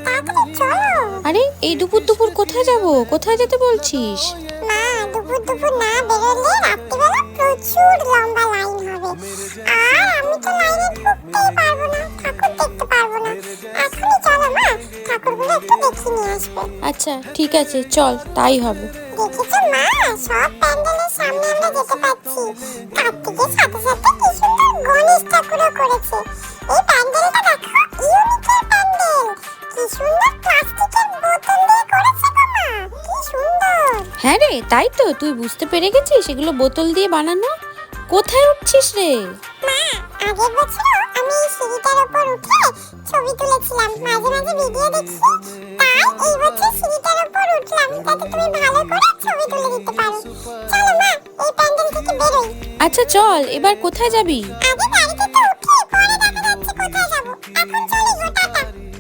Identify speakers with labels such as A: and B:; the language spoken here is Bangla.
A: তাড়াতাড়ি চলো।
B: আরে এই দুপুর দুপুর কোথায় যাব? কোথায় যেতে বলছিস?
A: মা, দুপুর দুপুর না বেরোলে রাত্রিবেলা প্রচুর লম্বা লাইন হবে, আর আমি তো লাইনে ঢুকতেই পারবো না, ঠাকুর দেখতে পারবো না। এখনই চলো মা, ঠাকুরগুলো একটু দেখে নিয়ে আসবে।
B: আচ্ছা ঠিক আছে, চল তাই হবে।
A: দেখেছো মা, সব প্যান্ডেলের সামনে আমরা যেতে পাচ্ছি। কার্তিকের সাথে সাথে কি সুন্দর গণেশ ঠাকুরও করেছে। এই প্যান্ডেলটা দেখো, ইউনিকের প্যান্ডেল। কি সুন্দর প্লাস্টিকের বোতল দিয়ে করেছে গো মা, কি সুন্দর।
B: হ্যাঁ রে, তাই তো, তুই বুঝতে পেরে গেছিস এগুলো বোতল দিয়ে বানানো। কোথায় উঠছিস রে?
A: মা, আগের বছর আমি এই সিঁড়িটার উপর উঠে ছবি তুলেছিলাম, মাঝে মাঝে ভিডিও দেখি, তাই এই বছর সিঁড়িটার উপর উঠলাম যাতে তুমি ভালো করে ছবি তুলে দিতে পারো। চলো মা, এই প্যান্ডেল থেকে বেরোই।
B: আচ্ছা চল, এবার কোথায় যাবি?
A: আগে গাড়িতে